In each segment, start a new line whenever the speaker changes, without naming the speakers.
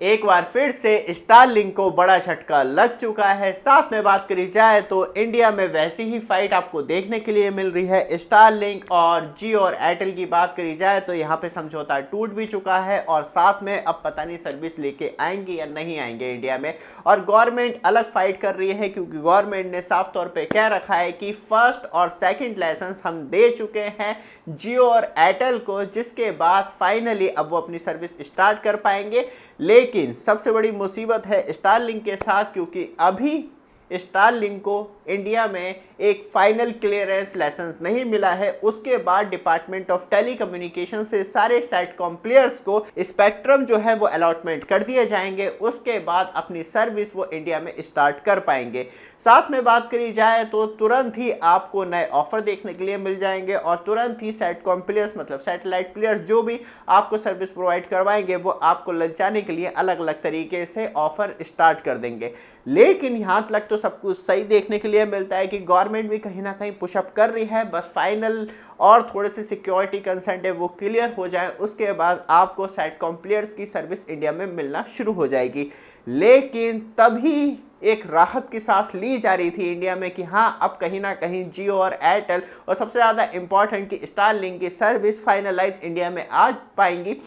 एक बार फिर से स्टारलिंक को बड़ा झटका लग चुका है। साथ में बात करी जाए तो इंडिया में वैसी ही फाइट आपको देखने के लिए मिल रही है। स्टारलिंक और जियो और एयरटेल की बात करी जाए तो यहाँ पे समझौता टूट भी चुका है और साथ में अब पता नहीं सर्विस लेके आएंगे या नहीं आएंगे इंडिया में। और गवर्नमेंट अलग फाइट कर रही है क्योंकि गवर्नमेंट ने साफ तौर पर कह रखा है कि फर्स्ट और सेकेंड लाइसेंस हम दे चुके हैं जियो और एयरटेल को, जिसके बाद फाइनली अब वो अपनी सर्विस स्टार्ट कर पाएंगे। लेकिन सबसे बड़ी मुसीबत है स्टारलिंक के साथ, क्योंकि अभी स्टारलिंक को इंडिया में एक फाइनल क्लियरेंस लाइसेंस नहीं मिला है। उसके बाद डिपार्टमेंट ऑफ टेलीकम्युनिकेशन से सारे सैटकॉम प्लेयर्स को स्पेक्ट्रम जो है वो अलॉटमेंट कर दिए जाएंगे। उसके बाद अपनी सर्विस वो इंडिया में स्टार्ट कर पाएंगे। साथ में बात करी जाए तो तुरंत ही आपको नए ऑफर देखने के लिए मिल जाएंगे और तुरंत ही सैटकॉम प्लेयर्स मतलब सैटेलाइट प्लेयर्स जो भी आपको सर्विस प्रोवाइड करवाएंगे वो आपको लग जाने के लिए अलग अलग तरीके से ऑफर स्टार्ट कर देंगे। लेकिन यहाँ तक तो सब कुछ सही देखने के लिए मिलता है कि गवर्नमेंट भी कहीं ना कहीं पुशअप कर रही है। बस फाइनल और थोड़े से सिक्योरिटी कंसर्न है वो क्लियर हो जाए, उसके बाद आपको सैटकॉम प्लेयर्स की सर्विस इंडिया में मिलना शुरू हो जाएगी। लेकिन तभी एक राहत की सांस ली जा रही थी इंडिया में कि हाँ अब कहीं ना कहीं जियो और एयरटेल और सबसे ज़्यादा इम्पॉर्टेंट कि स्टारलिंक की सर्विस फाइनलाइज इंडिया में आ पाएंगी।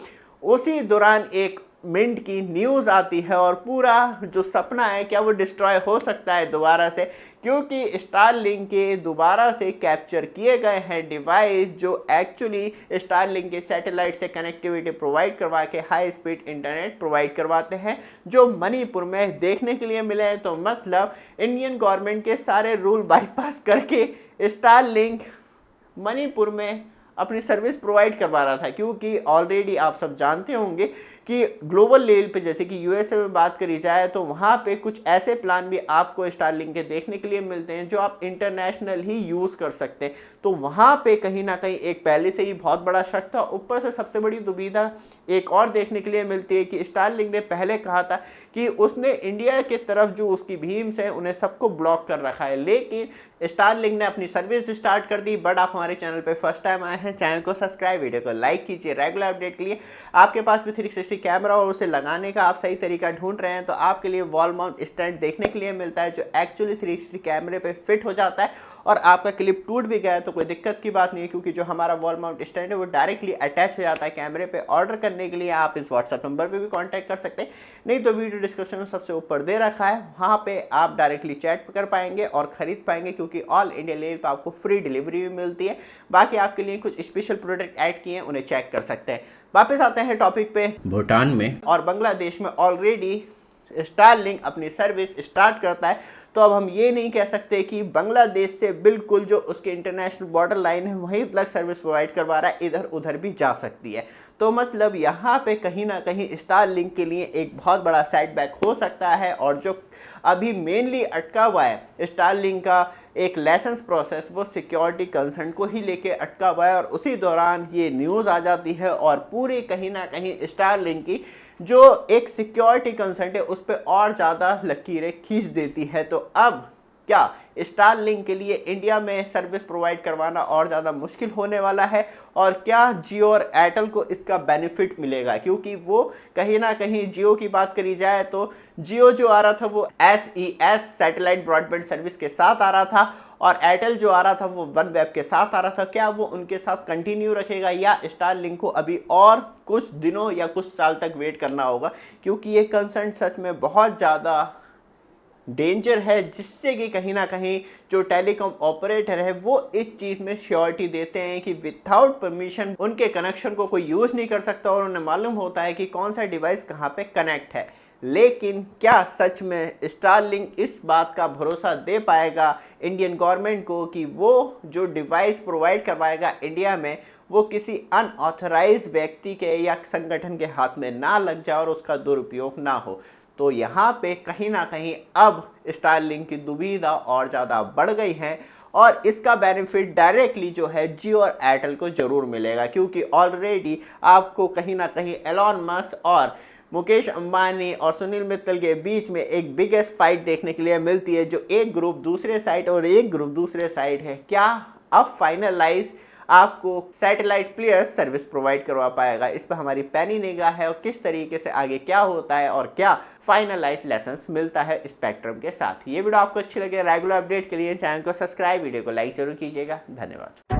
उसी दौरान एक मिंट की न्यूज़ आती है और पूरा जो सपना है क्या वो डिस्ट्रॉय हो सकता है दोबारा से, क्योंकि स्टारलिंक के दोबारा से कैप्चर किए गए हैं डिवाइस जो एक्चुअली स्टारलिंक के सैटेलाइट से कनेक्टिविटी प्रोवाइड करवा के हाई स्पीड इंटरनेट प्रोवाइड करवाते हैं, जो मणिपुर में देखने के लिए मिले हैं। तो मतलब इंडियन गवर्नमेंट के सारे रूल बाईपास करके स्टारलिंक मणिपुर में अपनी सर्विस प्रोवाइड करवा रहा था। क्योंकि ऑलरेडी आप सब जानते होंगे कि ग्लोबल लेवल पे जैसे कि यूएसए में बात करी जाए तो वहाँ पे कुछ ऐसे प्लान भी आपको स्टारलिंक के देखने के लिए मिलते हैं जो आप इंटरनेशनल ही यूज़ कर सकते हैं। तो वहाँ पे कहीं ना कहीं एक पहले से ही बहुत बड़ा शक था। ऊपर से सबसे बड़ी दुविधा एक और देखने के लिए मिलती है कि स्टारलिंक ने पहले कहा था कि उसने इंडिया के तरफ जो उसकी भीम्स है उन्हें सबको ब्लॉक कर रखा है। लेकिन स्टारलिंक ने अपनी सर्विस स्टार्ट कर दी। बट आप हमारे चैनल पर फर्स्ट टाइम आए हैं, चैनल को सब्सक्राइब, वीडियो को लाइक कीजिए। रेगुलर अपडेट के लिए आपके पास भी 360 कैमरा और उसे लगाने का आप सही तरीका ढूंढ रहे हैं तो आपके लिए वॉल माउंट स्टैंड देखने के लिए मिलता है जो एक्चुअली 360 कैमरे पे फिट हो जाता है। और आपका क्लिप टूट भी गया है तो कोई दिक्कत की बात नहीं है, क्योंकि जो हमारा वॉल माउंट स्टैंड है वो डायरेक्टली अटैच हो जाता है कैमरे पे। ऑर्डर करने के लिए आप इस व्हाट्सएप नंबर पे भी कांटेक्ट कर सकते हैं, नहीं तो वीडियो डिस्क्रिप्शन में सबसे ऊपर दे रखा है, वहाँ पे आप डायरेक्टली चैट कर पाएंगे और ख़रीद पाएंगे, क्योंकि ऑल इंडिया लेवल पर आपको फ्री डिलीवरी भी मिलती है। बाकी आपके लिए कुछ स्पेशल प्रोडक्ट ऐड किए हैं, उन्हें चेक कर सकते हैं। वापस आते हैं टॉपिक पे। भूटान में और बांग्लादेश में ऑलरेडी स्टारलिंक अपनी सर्विस स्टार्ट करता है, तो अब हम ये नहीं कह सकते कि बांग्लादेश से बिल्कुल जो उसके इंटरनेशनल बॉर्डर लाइन है वहीं तक सर्विस प्रोवाइड करवा रहा है, इधर उधर भी जा सकती है। तो मतलब यहाँ पे कहीं ना कहीं स्टारलिंक के लिए एक बहुत बड़ा सेटबैक हो सकता है। और जो अभी मेनली अटका हुआ है स्टारलिंक का एक लाइसेंस प्रोसेस, वो सिक्योरिटी कंसर्न को ही लेके अटका हुआ है। और उसी दौरान ये न्यूज़ आ जाती है और पूरी कहीं ना कहीं स्टारलिंक की जो एक सिक्योरिटी कंसर्न है उस पर और ज़्यादा लकीरें खींच देती है। तो अब क्या स्टारलिंक के लिए इंडिया में सर्विस प्रोवाइड करवाना और ज़्यादा मुश्किल होने वाला है, और क्या जियो और एयरटेल को इसका बेनिफिट मिलेगा? क्योंकि वो कहीं ना कहीं जियो की बात करी जाए तो जियो जो आ रहा था वो SES सैटेलाइट ब्रॉडबैंड सर्विस के साथ आ रहा था और एयरटेल जो आ रहा था वो वन वेब के साथ आ रहा था। क्या वो उनके साथ कंटिन्यू रखेगा या स्टारलिंक को अभी और कुछ दिनों या कुछ साल तक वेट करना होगा? क्योंकि ये कंसर्न सच में बहुत ज़्यादा डेंजर है, जिससे कि कहीं ना कहीं जो टेलीकॉम ऑपरेटर है वो इस चीज़ में श्योरिटी देते हैं कि विदाउट परमिशन उनके कनेक्शन को कोई यूज़ नहीं कर सकता और उन्हें मालूम होता है कि कौन सा डिवाइस कहाँ पे कनेक्ट है। लेकिन क्या सच में स्टारलिंक इस बात का भरोसा दे पाएगा इंडियन गवर्नमेंट को कि वो जो डिवाइस प्रोवाइड करवाएगा इंडिया में वो किसी अनऑथराइज व्यक्ति के या संगठन के हाथ में ना लग जाए और उसका दुरुपयोग ना हो? तो यहाँ पे कहीं ना कहीं अब स्टारलिंक की दुविधा और ज़्यादा बढ़ गई है और इसका बेनिफिट डायरेक्टली जो है जियो और एयरटेल को ज़रूर मिलेगा। क्योंकि ऑलरेडी आपको कहीं ना कहीं एलॉन मस्क और मुकेश अंबानी और सुनील मित्तल के बीच में एक बिगेस्ट फाइट देखने के लिए मिलती है, जो एक ग्रुप दूसरे साइड और एक ग्रुप दूसरे साइड है। क्या अब फाइनलाइज आपको सैटेलाइट प्लेयर सर्विस प्रोवाइड करवा पाएगा। इस पर हमारी पैनी निगाह है और किस तरीके से आगे क्या होता है और क्या फाइनलाइज लाइसेंस मिलता है स्पेक्ट्रम के साथ। ये वीडियो आपको अच्छी लगे, रेगुलर अपडेट के लिए चैनल को सब्सक्राइब, वीडियो को लाइक जरूर कीजिएगा। धन्यवाद।